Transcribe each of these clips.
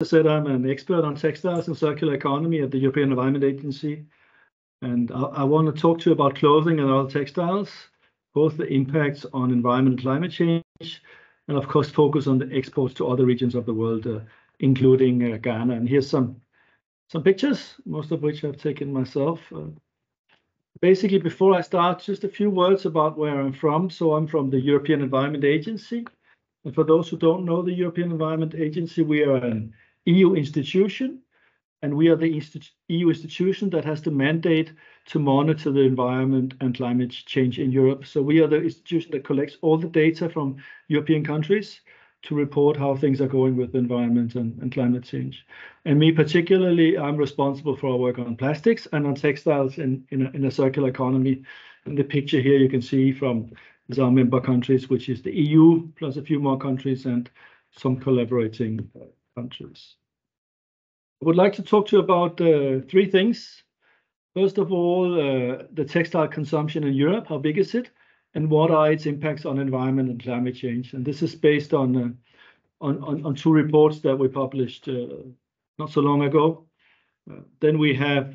I said, I'm an expert on textiles and circular economy at the European Environment Agency. And I want to talk to you about clothing and other textiles, both the impacts on environment and climate change, and of course, focus on the exports to other regions of the world, including Ghana. And here's some pictures, most of which I've taken myself. Basically, before I start, just a few words about where I'm from. So I'm from the European Environment Agency. And for those who don't know the European Environment Agency, we are an EU institution, and we are the EU institution that has the mandate to monitor the environment and climate change in Europe. So we are the institution that collects all the data from European countries to report how things are going with the environment and climate change. And me particularly, I'm responsible for our work on plastics and on textiles in a circular economy. In the picture here, you can see from our member countries, which is the EU, plus a few more countries and some collaborating countries. I would like to talk to you about three things. First of all, the textile consumption in Europe, how big is it? And what are its impacts on environment and climate change? And this is based on two reports that we published not so long ago. Then we have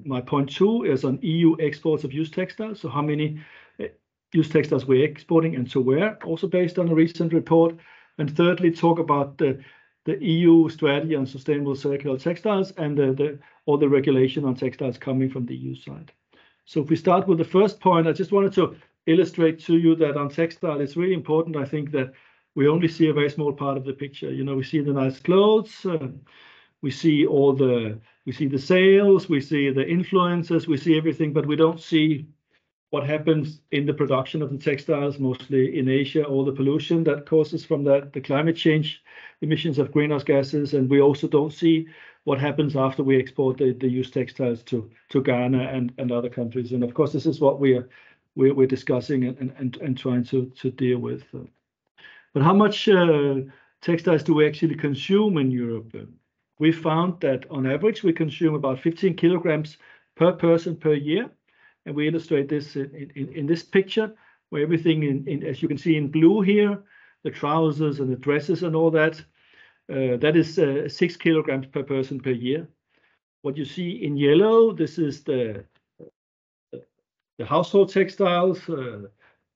my point two is on EU exports of used textiles. So how many used textiles we're exporting and to where, also based on a recent report. And thirdly, talk about the EU strategy on sustainable circular textiles and all the regulation on textiles coming from the EU side. So if we start with the first point, I just wanted to illustrate to you that on textile, it's really important, I think, that we only see a very small part of the picture. You know, we see the nice clothes, we see the sales, we see the influencers, we see everything, but we don't see what happens in the production of the textiles, mostly in Asia, all the pollution that causes from that, the climate change, emissions of greenhouse gases, and we also don't see what happens after we export the used textiles to Ghana and other countries. And of course, this is what we're discussing and trying to deal with. But how much textiles do we actually consume in Europe? We found that on average, we consume about 15 kilograms per person per year. And we illustrate this in this picture, where everything, as you can see in blue here, the trousers and the dresses and all that, that is 6 kilograms per person per year. What you see in yellow, this is the household textiles,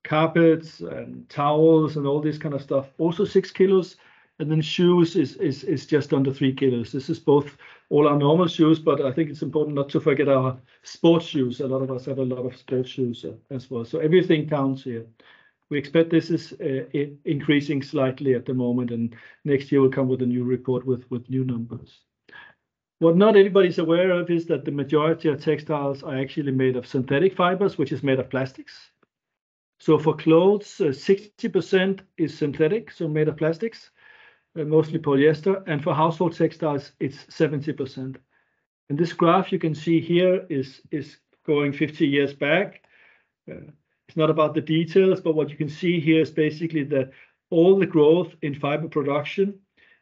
carpets and towels and all this kind of stuff, also 6 kilos. And then shoes is just under 3 kilos. This is both all our normal shoes, but I think it's important not to forget our sports shoes. A lot of us have a lot of sports shoes as well. So everything counts here. We expect this is increasing slightly at the moment, and next year we'll come with a new report with new numbers. What not everybody's aware of is that the majority of textiles are actually made of synthetic fibers, which is made of plastics. So for clothes, 60% is synthetic, so made of plastics. Mostly polyester, and for household textiles, it's 70%. And this graph you can see here is going 50 years back. It's not about the details, but what you can see here is basically that all the growth in fiber production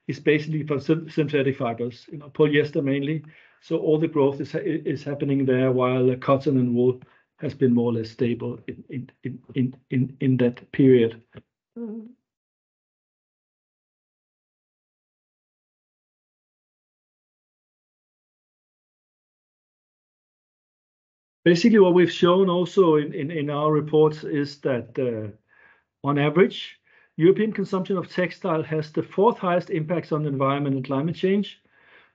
is basically from synthetic fibers, you know, polyester mainly. So all the growth is happening there, while cotton and wool has been more or less stable in that period. Basically, what we've shown also in our reports is that on average, European consumption of textile has the fourth highest impacts on the environment and climate change.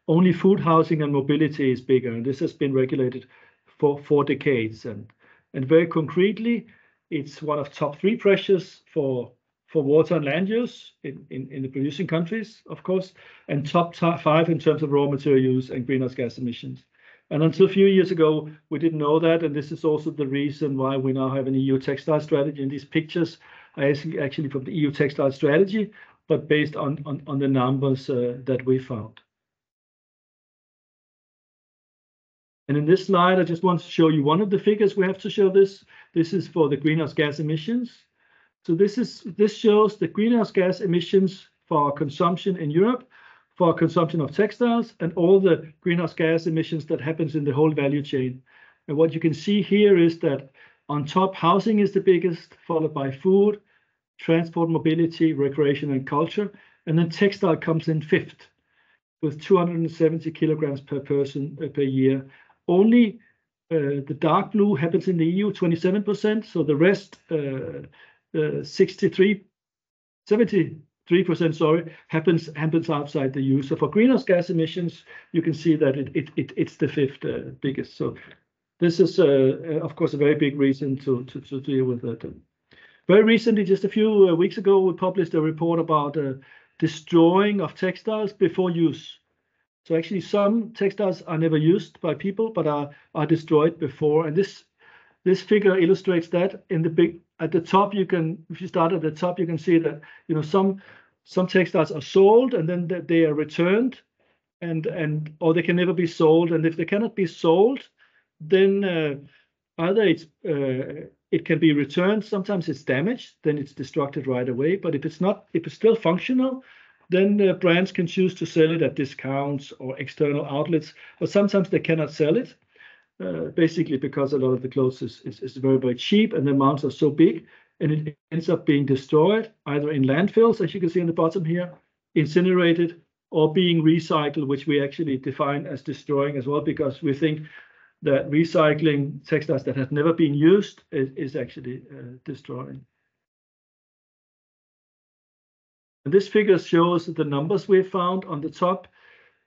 Only food, housing, and mobility is bigger, and this has been regulated for 4 decades. And very concretely, it's one of top 3 pressures for water and land use in the producing countries, of course, and top 5 in terms of raw material use and greenhouse gas emissions. And until a few years ago, we didn't know that, and this is also the reason why we now have an EU textile strategy. And these pictures are actually from the EU textile strategy, but based on the numbers that we found. And in this slide, I just want to show you one of the figures we have to show this. This is for the greenhouse gas emissions. So this shows the greenhouse gas emissions for our consumption in Europe, for our consumption of textiles, and all the greenhouse gas emissions that happens in the whole value chain. And what you can see here is that on top, housing is the biggest, followed by food, transport, mobility, recreation, and culture. And then textile comes in 5th, with 270 kilograms per person per year. Only the dark blue happens in the EU, 27%. So the rest, 73%, sorry, happens outside the EU. So for greenhouse gas emissions, you can see that it's the fifth biggest. So this is, of course, a very big reason to deal with that. Very recently, just a few weeks ago, we published a report about destroying of textiles before use. So actually, some textiles are never used by people, but are destroyed before. And this figure illustrates that. At the top, if you start at the top, you can see that some textiles are sold and then they are returned, or they can never be sold. And if they cannot be sold, then either it can be returned. Sometimes it's damaged, then it's destructed right away. But if it's still functional, then brands can choose to sell it at discounts or external outlets. But sometimes they cannot sell it, basically because a lot of the clothes is very, very cheap and the amounts are so big, and it ends up being destroyed either in landfills, as you can see on the bottom here, incinerated, or being recycled, which we actually define as destroying as well, because we think that recycling textiles that have never been used is actually destroying. And this figure shows the numbers we found. On the top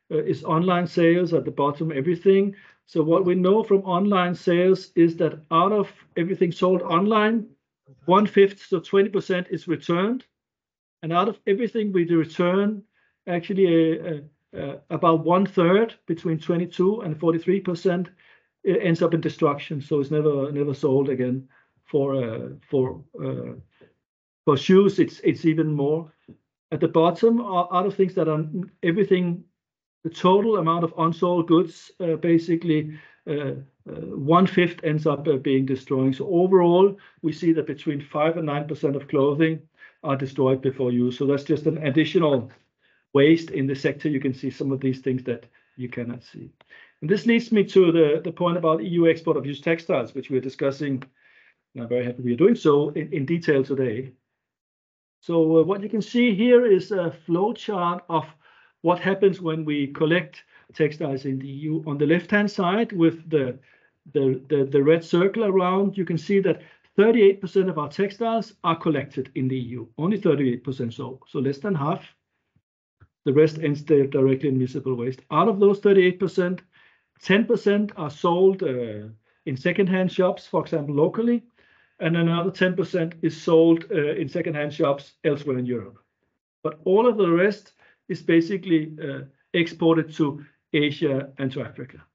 is online sales, at the bottom everything. So what we know from online sales is that out of everything sold online, 1/5, so 20% is returned. And out of everything we return, actually about 1/3, between 22 and 43%, ends up in destruction. So it's never sold again. For shoes, it's even more. At the bottom, out of things that are everything, the total amount of unsold goods, basically 1/5 ends up being destroyed. So overall, we see that between 5 and 9% of clothing are destroyed before use. So that's just an additional waste in the sector. You can see some of these things that you cannot see. And this leads me to the point about EU export of used textiles, which we're discussing. And I'm very happy we are doing so in detail today. So what you can see here is a flow chart of what happens when we collect textiles in the EU. On the left-hand side, with the red circle around, you can see that 38% of our textiles are collected in the EU. Only 38%, so less than half. The rest ends directly in municipal waste. Out of those 38%, 10% are sold in second-hand shops, for example, locally, and another 10% is sold in second-hand shops elsewhere in Europe. But all of the rest is basically exported to Asia and to Africa.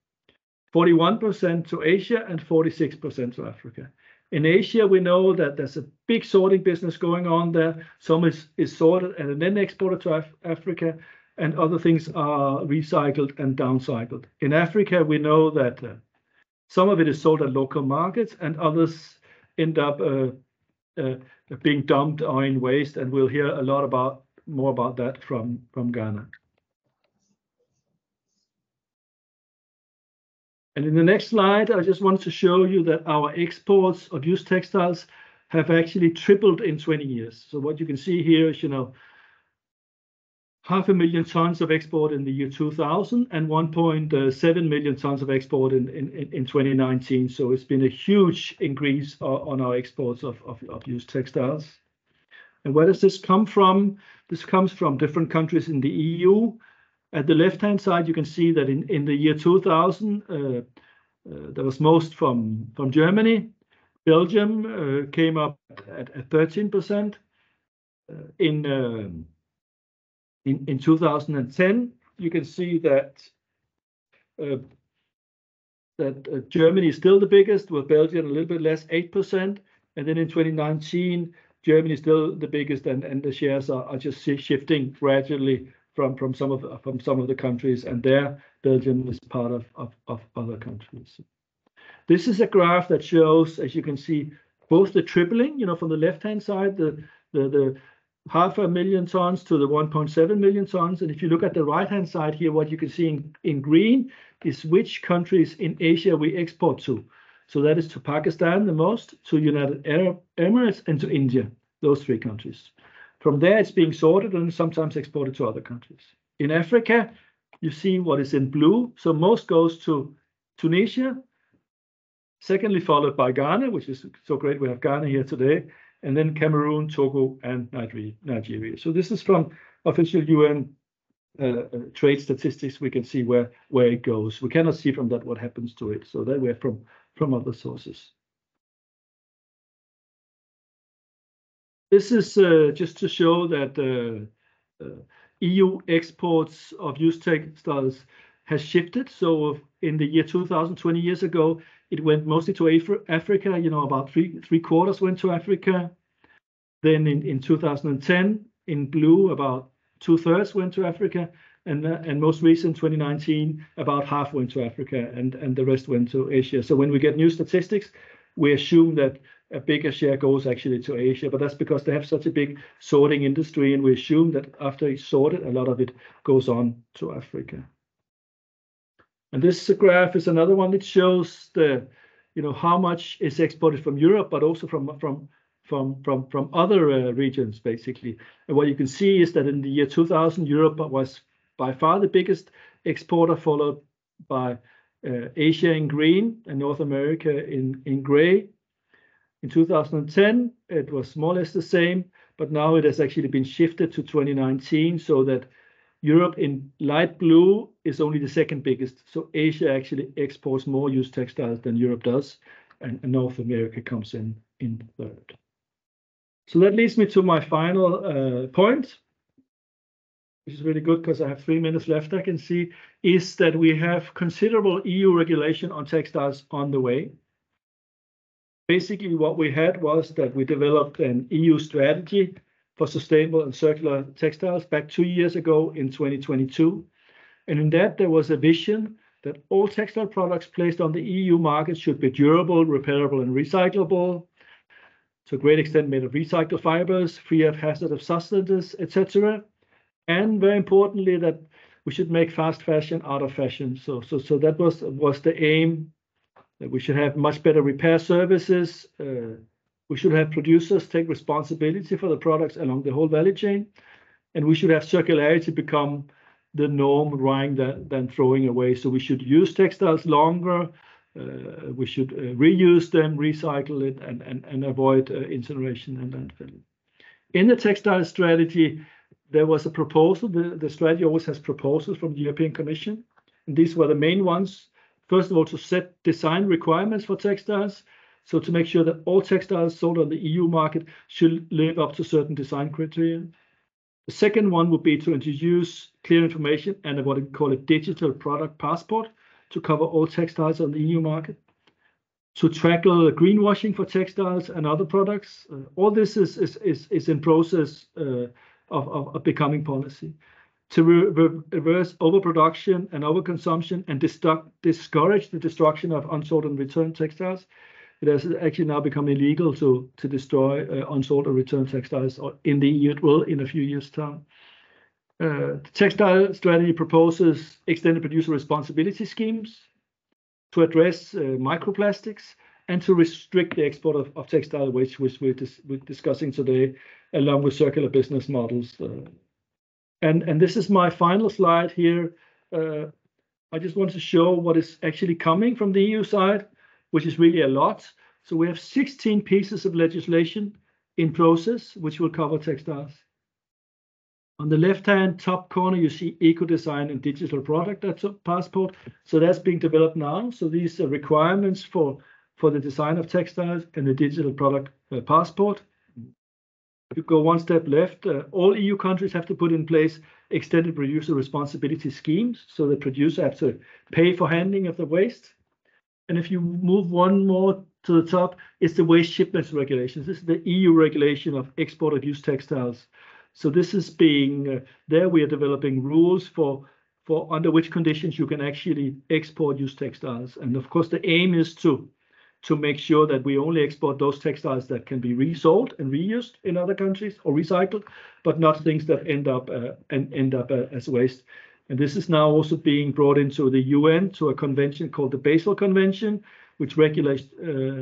41% to Asia and 46% to Africa. In Asia, we know that there's a big sorting business going on there. Some is sorted and then exported to Africa, and other things are recycled and downcycled. In Africa, we know that some of it is sold at local markets, and others end up being dumped or in waste, and we'll hear a lot more about that from Ghana. And in the next slide, I just want to show you that our exports of used textiles have actually tripled in 20 years. So what you can see here is, 500,000 tons of export in the year 2000 and 1.7 million tons of export in 2019. So it's been a huge increase on our exports of used textiles. And where does this come from? This comes from different countries in the EU. At the left-hand side, you can see that in the year 2000, there was most from Germany. Belgium came up at 13%. In 2010, you can see that Germany is still the biggest, with Belgium a little bit less, 8%. And then in 2019, Germany is still the biggest, and the shares are just shifting gradually from some of the countries, and there Belgium is part of other countries. This is a graph that shows, as you can see, both the tripling, from the left-hand side, the 500,000 tons to the 1.7 million tons. And if you look at the right-hand side here, what you can see in green is which countries in Asia we export to. So that is to Pakistan the most, to United Arab Emirates, and to India, those three countries. From there, it's being sorted and sometimes exported to other countries. In Africa, you see what is in blue. So most goes to Tunisia, secondly followed by Ghana, which is so great we have Ghana here today, and then Cameroon, Togo, and Nigeria. So this is from official UN trade statistics. We can see where it goes. We cannot see from that what happens to it. So that we're from other sources. This is just to show that EU exports of used textiles has shifted. So in the year 2000, 20 years ago, it went mostly to Africa. You know, about three quarters went to Africa. Then in 2010, in blue, about 2/3 went to Africa, and most recent 2019, about half went to Africa, and the rest went to Asia. So when we get new statistics, we assume that a bigger share goes actually to Asia, but that's because they have such a big sorting industry, and we assume that after it's sorted, a lot of it goes on to Africa. And this graph is another one that shows the, how much is exported from Europe, but also from other regions, basically. And what you can see is that in the year 2000, Europe was by far the biggest exporter, followed by Asia in green and North America in gray. In 2010, it was more or less the same, but now it has actually been shifted to 2019, so that Europe in light blue is only the second biggest. So Asia actually exports more used textiles than Europe does, and North America comes in third. So that leads me to my final point, which is really good because I have 3 minutes left, I can see, is that we have considerable EU regulation on textiles on the way. Basically, what we had was that we developed an EU strategy for sustainable and circular textiles back 2 years ago in 2022. And in that, there was a vision that all textile products placed on the EU market should be durable, repairable, and recyclable, to a great extent made of recycled fibers, free of hazardous substances, etc. And very importantly, that we should make fast fashion out of fashion. So that was the aim. That we should have much better repair services. We should have producers take responsibility for the products along the whole value chain, and we should have circularity become the norm rather than throwing away. So we should use textiles longer. We should reuse them, recycle it, and avoid incineration and landfill. In the textile strategy, there was a proposal. The strategy always has proposals from the European Commission, and these were the main ones. First of all, to set design requirements for textiles, so to make sure that all textiles sold on the EU market should live up to certain design criteria. The second one would be to introduce clear information and what we call a digital product passport to cover all textiles on the EU market. To tackle greenwashing for textiles and other products. All this is in process of becoming policy. To reverse overproduction and overconsumption and discourage the destruction of unsold and returned textiles. It has actually now become illegal to destroy unsold or returned textiles in the EU. It will in a few years' time. The textile strategy proposes extended producer responsibility schemes to address microplastics and to restrict the export of textile waste, which we're discussing today, along with circular business models. And this is my final slide here. I just want to show what is actually coming from the EU side, which is really a lot. So we have 16 pieces of legislation in process, which will cover textiles. On the left-hand top corner, you see eco-design and digital product passport. So that's being developed now. So these are requirements for the design of textiles and the digital product passport. If you go one step left, all EU countries have to put in place extended producer responsibility schemes. So the producer has to pay for handling of the waste. And if you move one more to the top, it's the waste shipments regulations. This is the EU regulation of export of used textiles. So this is being, there we are developing rules for under which conditions you can actually export used textiles. And of course, the aim is to make sure that we only export those textiles that can be resold and reused in other countries or recycled, but not things that end up as waste. And this is now also being brought into the UN to a convention called the Basel Convention, which regulates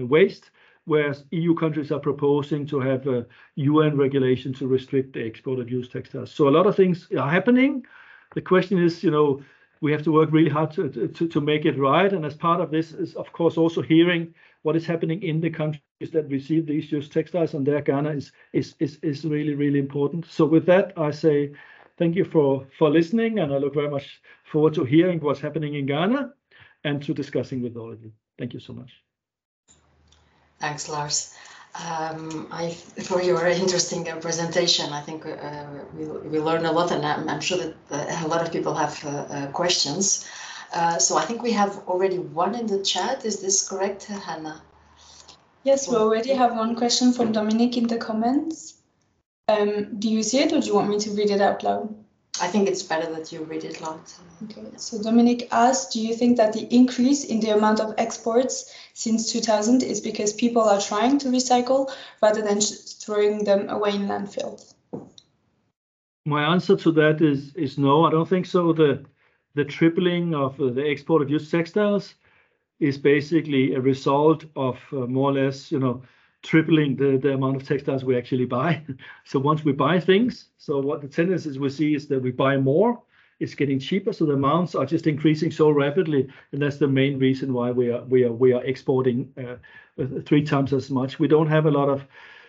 waste, whereas EU countries are proposing to have a UN regulation to restrict the export of used textiles. So a lot of things are happening. The question is, we have to work really hard to make it right. And as part of this is, of course, also hearing what is happening in the countries that receive these used textiles, and there Ghana is really, really important. So with that, I say thank you for listening, and I look very much forward to hearing what's happening in Ghana and to discussing with all of you. Thank you so much. Thanks, Lars. For your interesting presentation. I think we learned a lot, and I'm sure that a lot of people have questions. So I think we have already one in the chat. Is this correct, Hannah? Yes, we already have one question from Dominic in the comments. Do you see it, or do you want me to read it out loud? I think it's better that you read it loud. Okay, so Dominic asks, do you think that the increase in the amount of exports since 2000 is because people are trying to recycle rather than throwing them away in landfills? My answer to that is no, I don't think so. The tripling of the export of used textiles is basically a result of more or less, tripling the amount of textiles we actually buy. So once we buy things, so what the tendencies we see is that we buy more, it's getting cheaper, so the amounts are just increasing so rapidly, and that's the main reason why we are exporting 3 times as much. We don't have a lot of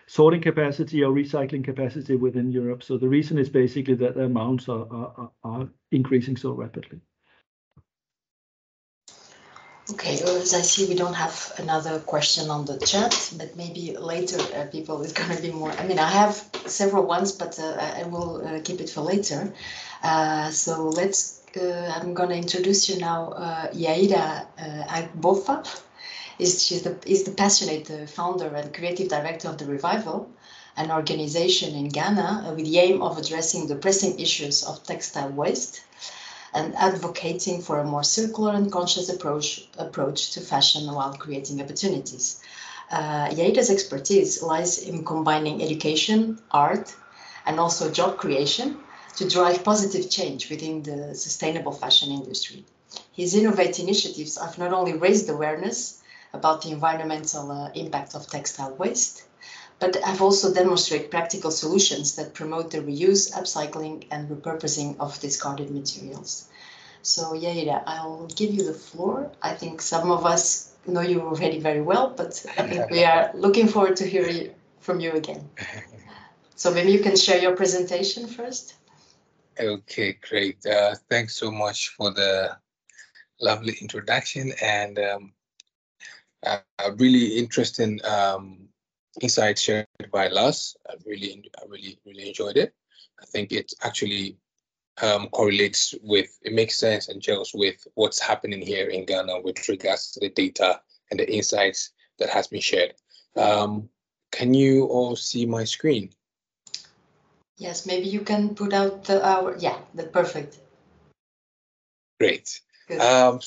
sorting capacity or recycling capacity within Europe, so the reason is basically that the amounts are increasing so rapidly. Okay, as I see, we don't have another question on the chat, but maybe later people is going to be more. I mean, I have several ones, but I will keep it for later. So let's. I'm going to introduce you now, Yaira Agbofa. She's the passionate founder and creative director of the Revival, an organization in Ghana with the aim of addressing the pressing issues of textile waste and advocating for a more circular and conscious approach to fashion while creating opportunities. Yaira's expertise lies in combining education, art, and also job creation to drive positive change within the sustainable fashion industry. His innovative initiatives have not only raised awareness about the environmental impact of textile waste, but have also demonstrated practical solutions that promote the reuse, upcycling, and repurposing of discarded materials. So, Yaira, I'll give you the floor. I think some of us know you already very well, but I think we are looking forward to hearing from you again. So maybe you can share your presentation first. Okay, great. Thanks so much for the lovely introduction and really interesting insights shared by Lars. I really enjoyed it. I think it actually correlates with, it makes sense and gels with what's happening here in Ghana with regards to the data and the insights that has been shared. Can you all see my screen? Yes, maybe you can put out the perfect. Great. Yes,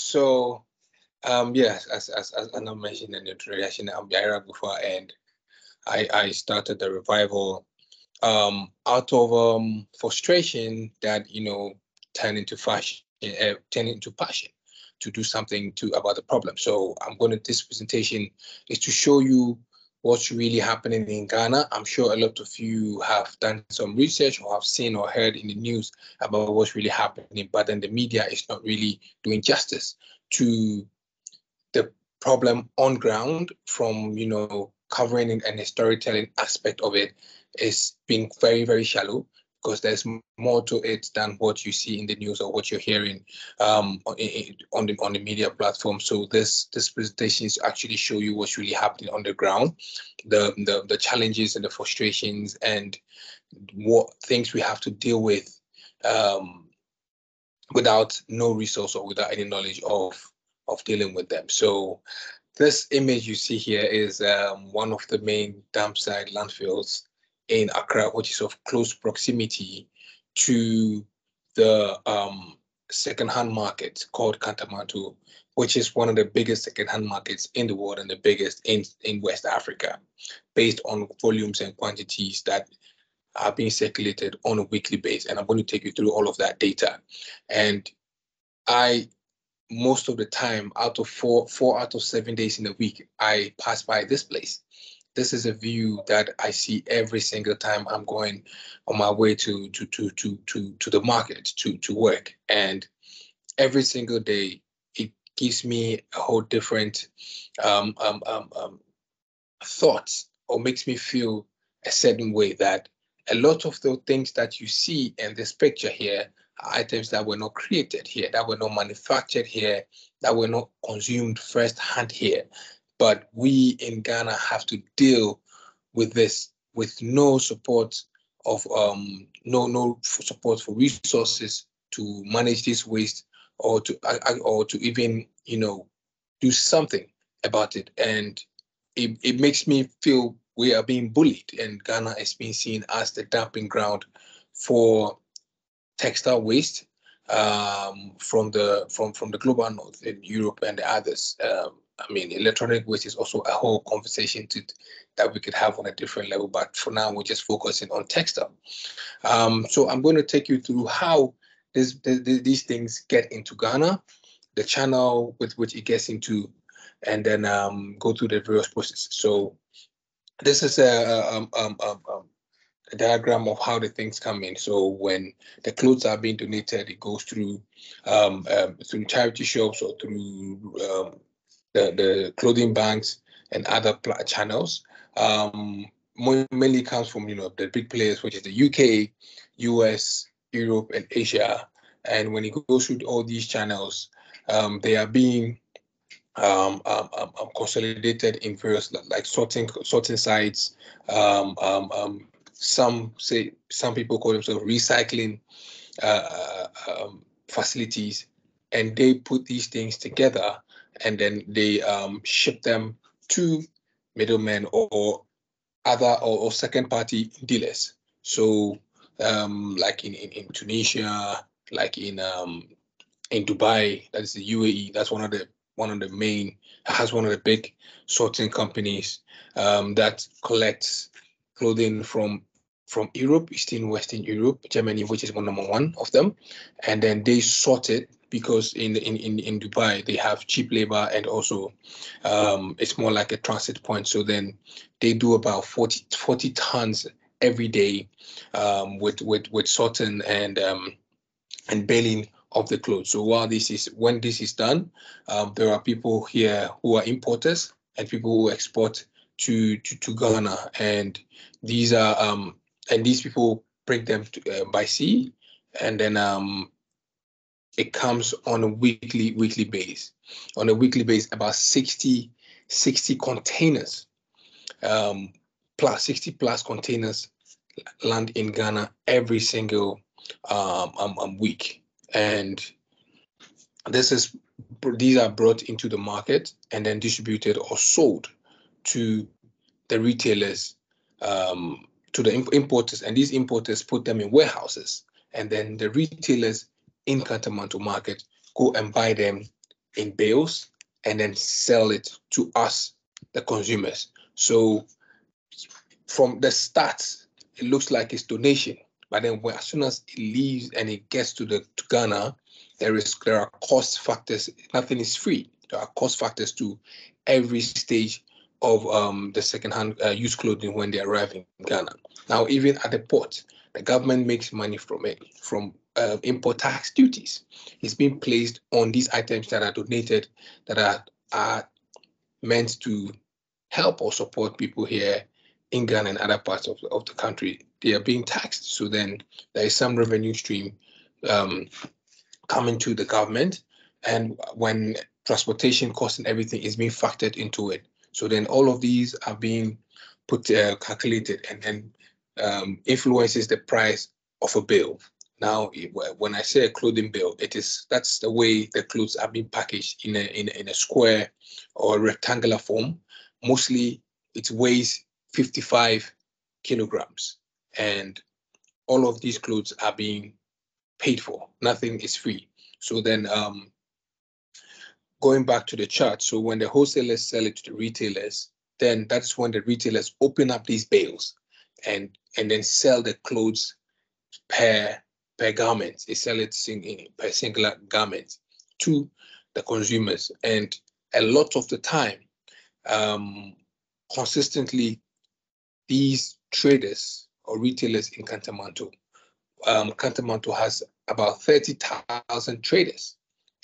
as Anna mentioned in the introduction, I'm Yaira Gufa, and I started the Revival out of frustration that turned into passion to do something about the problem. So this presentation is to show you what's really happening in Ghana. I'm sure a lot of you have done some research or have seen or heard in the news about what's really happening, but then the media is not really doing justice to the problem on ground. From covering and the storytelling aspect of it is being very, very shallow, because there's more to it than what you see in the news or what you're hearing on the media platform. So this presentation is to actually show you what's really happening on the ground, the challenges and the frustrations and what things we have to deal with without no resource or without any knowledge of dealing with them. So this image you see here is one of the main dump site landfills in Accra, which is of close proximity to the second-hand market called Kantamanto, which is one of the biggest second-hand markets in the world and the biggest in West Africa, based on volumes and quantities that are being circulated on a weekly basis. And I'm going to take you through all of that data. And most of the time, out of four out of 7 days in a week, I pass by this place. This is a view that I see every single time I'm going on my way to the market to work. And every single day, it gives me a whole different thoughts, or makes me feel a certain way, that a lot of the things that you see in this picture here are items that were not created here, that were not manufactured here, that were not consumed firsthand here. But we in Ghana have to deal with this with no support of no support for resources to manage this waste, or to even do something about it. And it makes me feel we are being bullied, and Ghana is being seen as the dumping ground for textile waste from the global north in Europe and the others. I mean, electronic waste is also a whole conversation that we could have on a different level, but for now we're just focusing on textile. So I'm going to take you through how these things get into Ghana, the channel with which it gets into, and then go through the various processes. So this is a diagram of how the things come in. So when the clothes are being donated, it goes through charity shops, or through the clothing banks and other channels. Mainly comes from the big players, which is the UK, US, Europe, and Asia. And when it goes through all these channels, they are being consolidated in various like sorting sites. Some people call themselves recycling facilities, and they put these things together, and then they ship them to middlemen or other or second party dealers. So like in Tunisia, like in Dubai, that is the UAE, that's one of the main, has one of the big sorting companies that collects clothing from Europe, Eastern, Western Europe, Germany, which is number one of them, and then they sort it, because in Dubai they have cheap labor, and also it's more like a transit point. So then they do about 40 tons every day with sorting and baling of the clothes. So when this is done, there are people here who are importers and people who export to Ghana, and these people bring them by sea, and then it comes on a weekly base. On a weekly base, about 60 containers, plus 60 plus containers land in Ghana every single week. And these are brought into the market and then distributed or sold to the retailers, to the importers, and these importers put them in warehouses, and then the retailers in Kantamanto market go and buy them in bales and then sell it to us, the consumers. So from the start, it looks like it's donation, but then as soon as it leaves and it gets to Ghana, there are cost factors. Nothing is free. There are cost factors to every stage of the secondhand used clothing when they arrive in Ghana. Now, even at the port, the government makes money from it, from import tax duties. It's being placed on these items that are donated, that are meant to help or support people here in Ghana and other parts of the country. They are being taxed. So then there is some revenue stream coming to the government, and when transportation costs and everything is being factored into it. So then all of these are being calculated, and then influences the price of a bill. Now, when I say a clothing bill, that's the way the clothes are being packaged in a square or rectangular form. Mostly it weighs 55 kilograms, and all of these clothes are being paid for. Nothing is free. So then going back to the chart, so when the wholesalers sell it to the retailers, then that's when the retailers open up these bales and then sell the clothes per garment. They sell it per singular garment to the consumers. And a lot of the time, consistently, these traders or retailers in Kantamanto has about 30,000 traders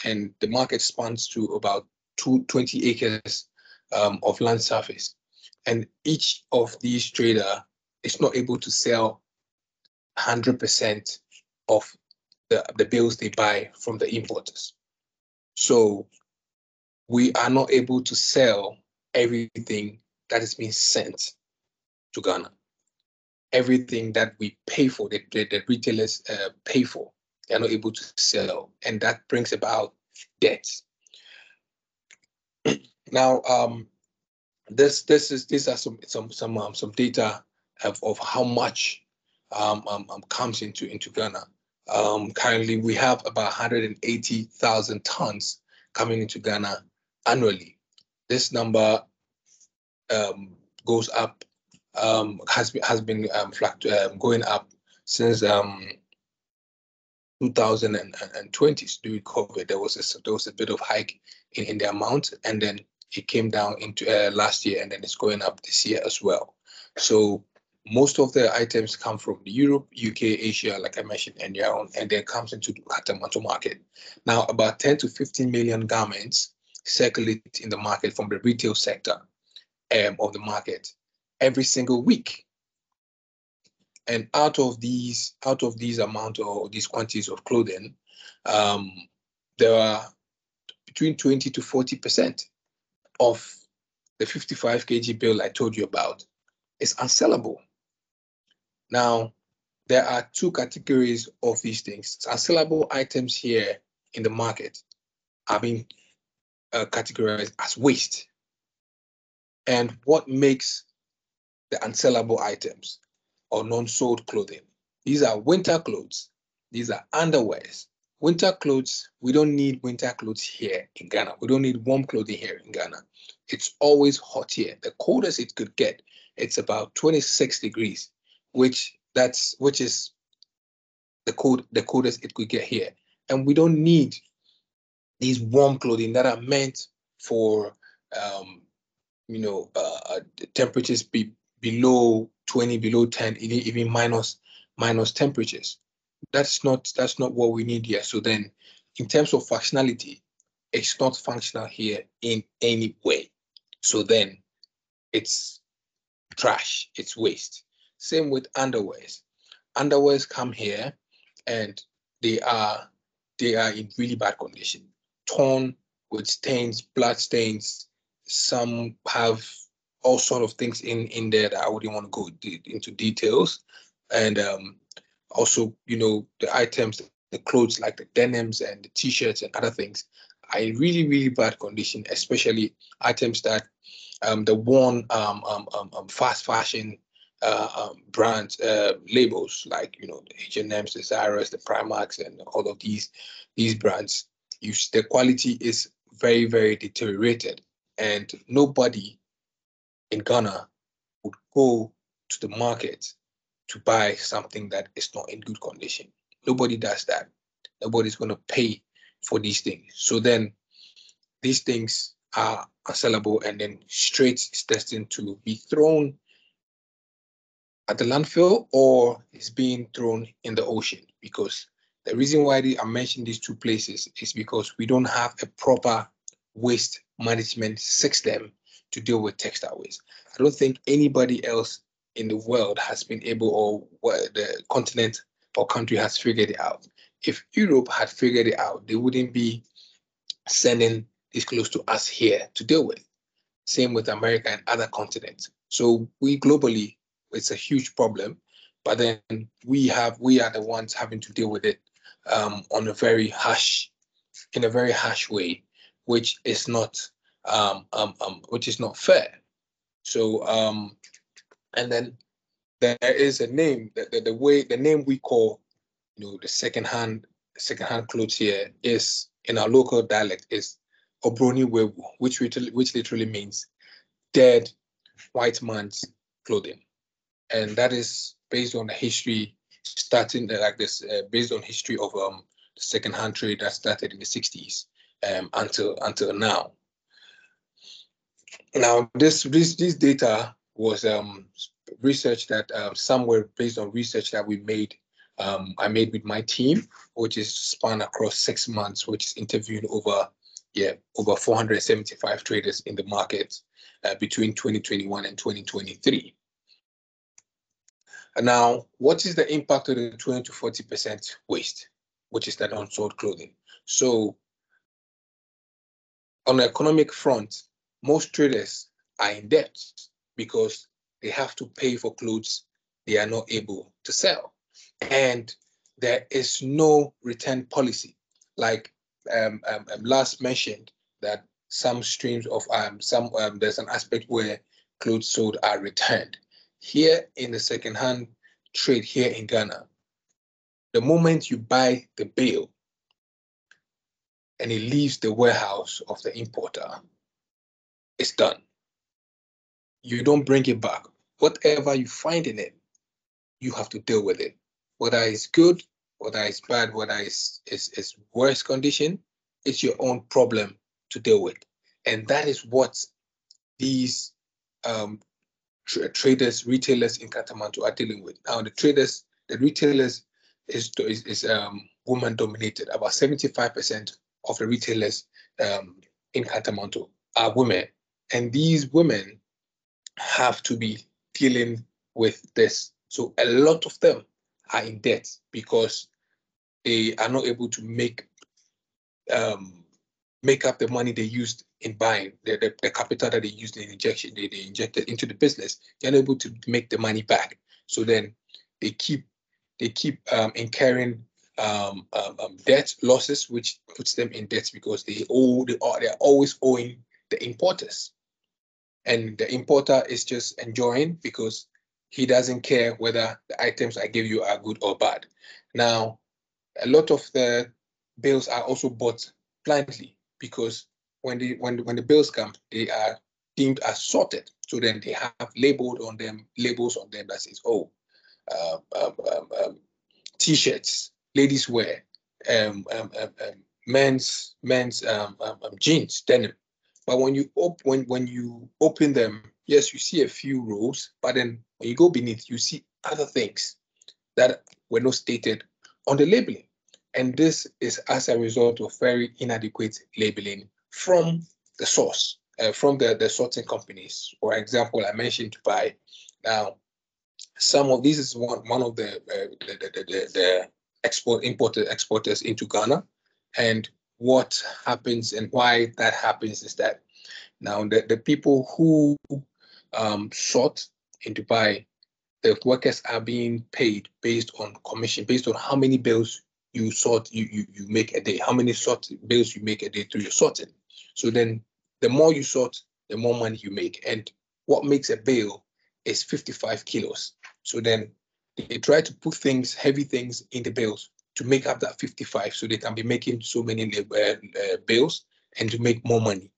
and the market spans to about 20 acres of land surface. And each of these traders is not able to sell 100% of the bills they buy from the importers. So we are not able to sell everything that is being sent to Ghana. Everything that we pay for, the retailers pay for, they are not able to sell, and that brings about debt. Now, these are some data of how much comes into Ghana. Currently, we have about 180,000 tons coming into Ghana annually. This number goes up, has been going up since 2020 during COVID. There was a bit of hike in the amount, and then it came down into last year, and then it's going up this year as well. So most of the items come from Europe, UK, Asia, like I mentioned earlier on, and then comes into the Katamanto market. Now, about 10 to 15 million garments circulate in the market from the retail sector of the market every single week. And out of these amount or these quantities of clothing, there are between 20 to 40% of the 55 kg bill I told you about is unsellable. Now, there are two categories of these things. Unsellable items here in the market are being categorized as waste. And what makes the unsellable items or non-sold clothing? These are winter clothes. These are underwears. Winter clothes, we don't need winter clothes here in Ghana. We don't need warm clothing here in Ghana. It's always hot here. The coldest it could get, it's about 26 degrees, which is the coldest it could get here. And we don't need these warm clothing that are meant for temperatures below 20, below 10, even minus temperatures. That's not what we need here. So then, in terms of functionality, it's not functional here in any way. So then, it's trash, it's waste. Same with underwears. Underwears come here, and they are in really bad condition, torn with stains, blood stains. Some have all sort of things in there that I wouldn't want to go into details. And also, the items, the clothes like the denims and the t-shirts and other things are in really, really bad condition, especially items that the worn fast fashion brand labels like the H&M's, the Zara's, the Primarks, and all of these brands. The quality is very, very deteriorated, and nobody in Ghana would go to the market to buy something that is not in good condition. Nobody does that. Nobody's going to pay for these things. So then these things are unsellable, and then straight is destined to be thrown at the landfill or is being thrown in the ocean. Because the reason why I mentioned these two places is because we don't have a proper waste management system to deal with textile waste. I don't think anybody else in the world has been able, or the continent or country has figured it out. If Europe had figured it out, they wouldn't be sending these clothes to us here to deal with. Same with America and other continents. So we globally, it's a huge problem, but then we are the ones having to deal with it in a very harsh way, which is not fair. So and then there is a name, the name we call the secondhand clothes here is, in our local dialect, is Obroni Wewu, which literally means dead white man's clothing. And that is based on the history starting like this, based on history of the secondhand trade that started in the 60s until now. Now, this data was research that somewhere based on research that we made I made with my team, which is spanned across 6 months, which is interviewing over 475 traders in the market between 2021 and 2023. And now, what is the impact of the 20 to 40% waste, which is that unsold clothing? So on the economic front, most traders are in debt because they have to pay for clothes they are not able to sell. And there is no return policy. Like last mentioned, that some streams of there's an aspect where clothes sold are returned. Here in the second-hand trade here in Ghana, the moment you buy the bale and it leaves the warehouse of the importer, it's done. You don't bring it back. Whatever you find in it, you have to deal with it. Whether it's good, whether it's bad, whether it's worse condition, it's your own problem to deal with. And that is what these traders, retailers in Kathmandu are dealing with. Now, the retailers is woman dominated. About 75% of the retailers in Kathmandu are women. And these women have to be dealing with this. So a lot of them are in debt because they are not able to make up the money they used in buying, the capital that they used in injection, they injected into the business. They're unable to make the money back. So then they keep incurring debt losses, which puts them in debt because they're always owing the importers. And the importer is just enjoying because he doesn't care whether the items I give you are good or bad. Now, a lot of the bills are also bought blindly because when the bills come, they are deemed as sorted. So then they have labels on them that says, t-shirts, ladies wear, men's jeans, denim. But when you open them, yes, you see a few rows, but then when you go beneath, you see other things that were not stated on the labeling. And this is as a result of very inadequate labeling from the source, from the sorting companies. For example, I mentioned Dubai. Now, some of these is one of the exporters into Ghana. And what happens and why that happens is that now the people who sort in Dubai, the workers are being paid based on commission, based on how many bills you sort, you make a day, how many bills you make a day through your sorting. So then the more you sort, the more money you make. And what makes a bale is 55 kilos. So then they try to put heavy things in the bales to make up that 55 so they can be making so many bales and to make more money.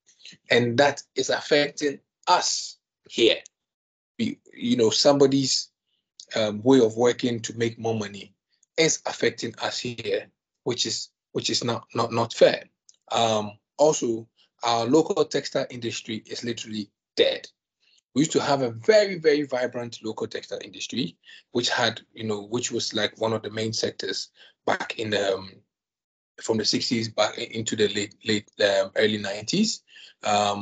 And that is affecting us here. Somebody's way of working to make more money is affecting us here, which is not fair. Also, our local textile industry is literally dead. We used to have a very, very vibrant local textile industry, which was like one of the main sectors back in from the 60s back into the late early 90s.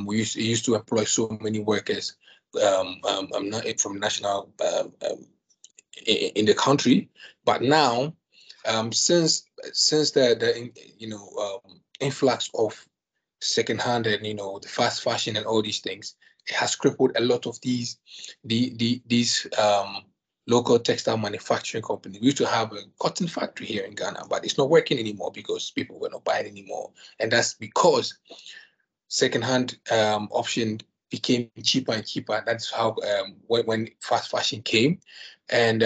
We used to employ so many workers from national in the country, but now since the influx of secondhand and the fast fashion and all these things, it has crippled a lot of these local textile manufacturing companies. We used to have a cotton factory here in Ghana, but it's not working anymore because people were not buying anymore, and that's because secondhand option became cheaper and cheaper. That's how when fast fashion came, and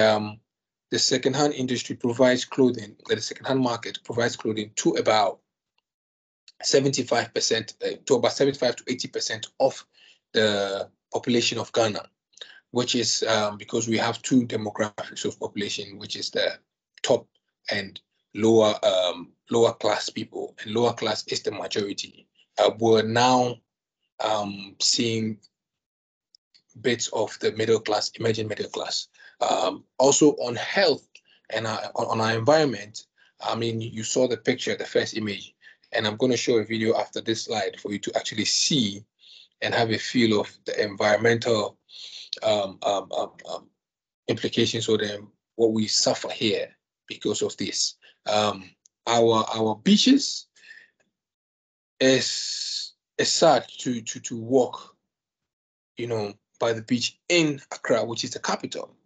the secondhand industry provides clothing. The secondhand market provides clothing to about 75% to about 75 to 80% of the population of Ghana, which is because we have two demographics of population, which is the top and lower class people, and lower class is the majority. We're now seeing bits of the middle class, emerging middle class. Also on health, and on our environment. I mean, you saw the picture, the first image, and I'm going to show a video after this slide for you to actually see and have a feel of the environmental implications or what we suffer here because of this. Our beaches is sad to walk, by the beach in Accra, which is the capital.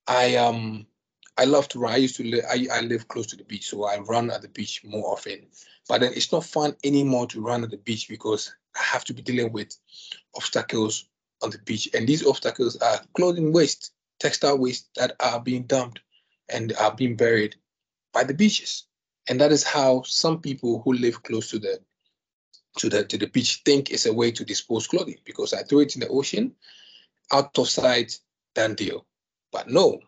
I love to run. I used to live. I live close to the beach, so I run at the beach more often. But then it's not fun anymore to run at the beach because I have to be dealing with obstacles on the beach, and these obstacles are clothing waste, textile waste that are being dumped and are being buried by the beaches. And that is how some people who live close to the beach think it's a way to dispose clothing, because I throw it in the ocean, out of sight, done deal. But no,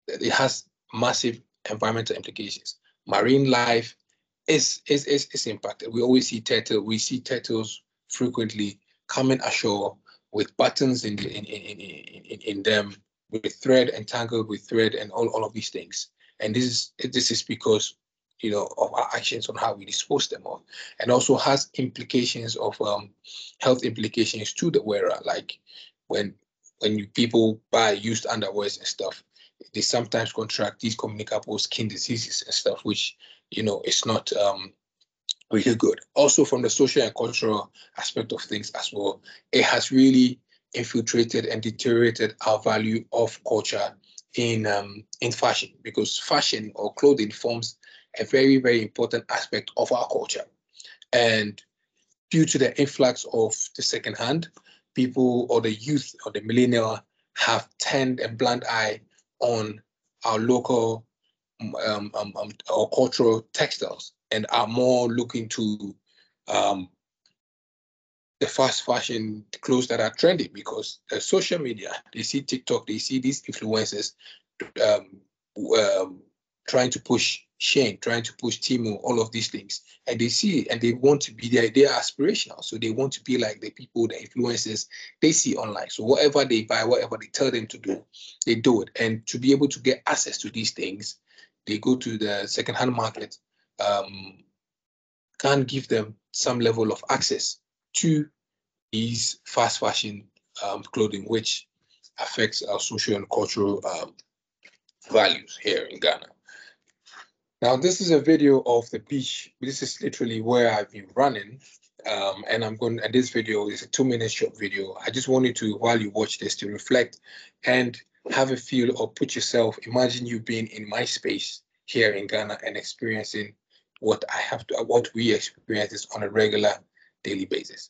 it has massive environmental implications. Marine life is impacted. We always see we see turtles frequently coming ashore with buttons in them, with thread entangled with thread, and all of these things. And this is because of our actions on how we dispose them of, and also has implications of health implications to the wearer, like when people buy used underwears and stuff, they sometimes contract these communicable skin diseases and stuff, which it's not really good. Also, from the social and cultural aspect of things as well, it has really infiltrated and deteriorated our value of culture in fashion, because fashion or clothing forms a very, very important aspect of our culture. And due to the influx of the secondhand, people or the youth or the millennial have turned a blind eye on our local or cultural textiles, and are more looking to the fast fashion clothes that are trendy, because social media, they see TikTok, they see these influencers um, trying to push Shane, trying to push Timo, all of these things, and they see and they want to be there. They are aspirational, so they want to be like the people, the influencers they see online. So whatever they buy, whatever they tell them to do, they do it. And to be able to get access to these things, they go to the secondhand market. Can give them some level of access to these fast fashion clothing, which affects our social and cultural values here in Ghana. Now, this is a video of the beach. This is literally where I've been running. And this video is a 2-minute short video. I just want you to, while you watch this, to reflect and have a feel, or put yourself, imagine you being in my space here in Ghana and experiencing what we experience on a regular daily basis.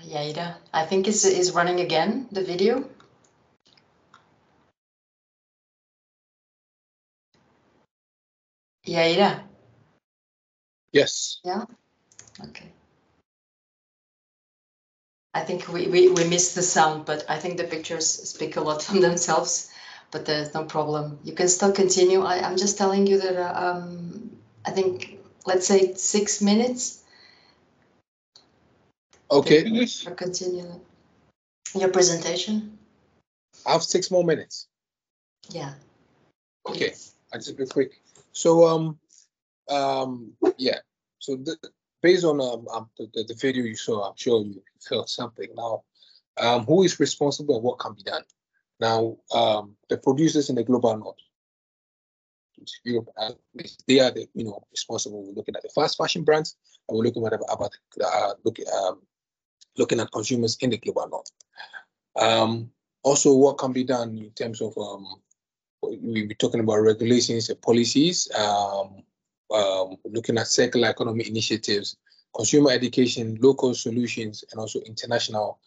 Yaida, I think is running again, the video. Yaida. Yes. Yeah. Okay. I think we missed the sound, but I think the pictures speak a lot from themselves. But there's no problem. You can still continue. I'm just telling you that I think, let's say 6 minutes. Okay. Or continue your presentation. I have 6 more minutes. Yeah. Okay. Please. I'll just be quick. So yeah. So based on the video you saw, I'm sure you felt something. Now, who is responsible and what can be done? Now, the producers in the global north, Europe, they are the responsible. We're looking at the fast fashion brands, and we're looking looking at consumers in the global north. Also, what can be done in terms of we'll be talking about regulations and policies, looking at circular economy initiatives, consumer education, local solutions, and also international,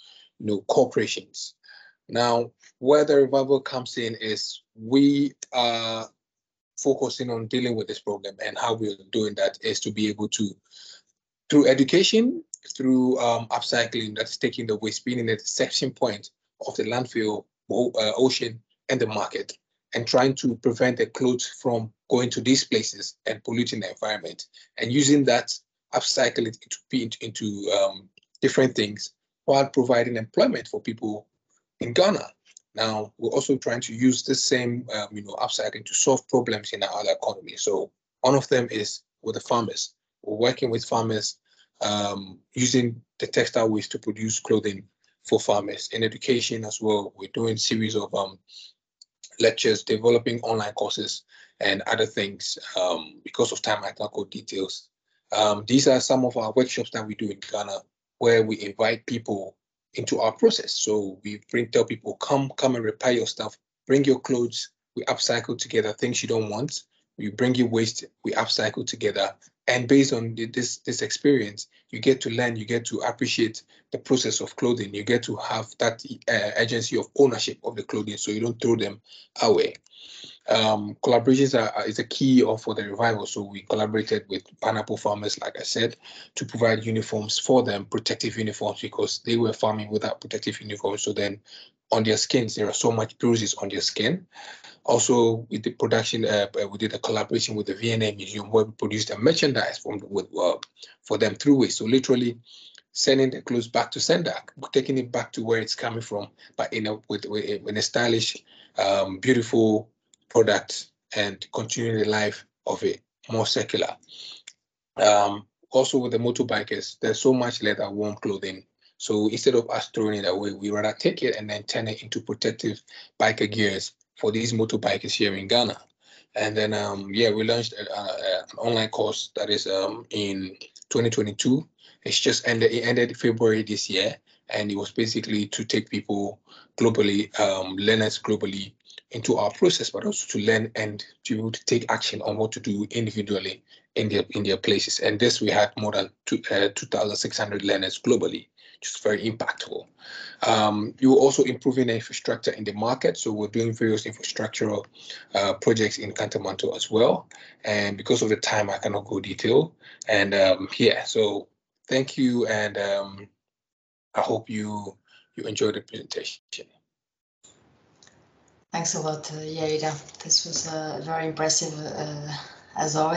corporations. Now, where the revival comes in is we are focusing on dealing with this problem, and how we're doing that is to be able to, through education, through upcycling, that's taking the waste, being in the intersection point of the landfill, ocean, and the market, and trying to prevent the clothes from going to these places and polluting the environment, and using that, upcycle it into different things while providing employment for people in Ghana. Now, we're also trying to use the same, upcycling to solve problems in our other economy. So one of them is with the farmers. We're working with farmers, using the textile waste to produce clothing for farmers. In education as well, we're doing series of lectures, developing online courses, and other things. Because of time, I can't go details. These are some of our workshops that we do in Ghana, where we invite people into our process. So we tell people, come and repair your stuff, bring your clothes, we upcycle together things you don't want. We bring you waste, we upcycle together. And based on this experience, you get to learn, you get to appreciate the process of clothing. You get to have that agency of ownership of the clothing, so you don't throw them away. Collaborations is a key for the revival. So we collaborated with pineapple farmers, like I said, to provide uniforms for them, protective uniforms, because they were farming without protective uniforms. So then on their skins, there are so much bruises on their skin. Also, with the production, we did a collaboration with the V&A Museum, where we produced a merchandise for them through waste. So literally sending the clothes back to Sendak, taking it back to where it's coming from, but with a stylish, beautiful product, and continuing the life of it more circular. Also with the motorbikers, there's so much leather, warm clothing. So instead of us throwing it away, we rather take it and then turn it into protective biker gears for these motorbikers here in Ghana. And then, we launched an online course that is in 2022. It's just ended. It ended February this year, and it was basically to take people globally, learners globally, into our process, but also to learn and to be able to take action on what to do individually in their places. And this, we had more than 2,600 learners globally, which is very impactful. You were also improving the infrastructure in the market. So we're doing various infrastructural projects in Kantamanto as well. And because of the time, I cannot go detail. And so thank you. And I hope you enjoyed the presentation. Thanks a lot, Yaida. This was very impressive, as always.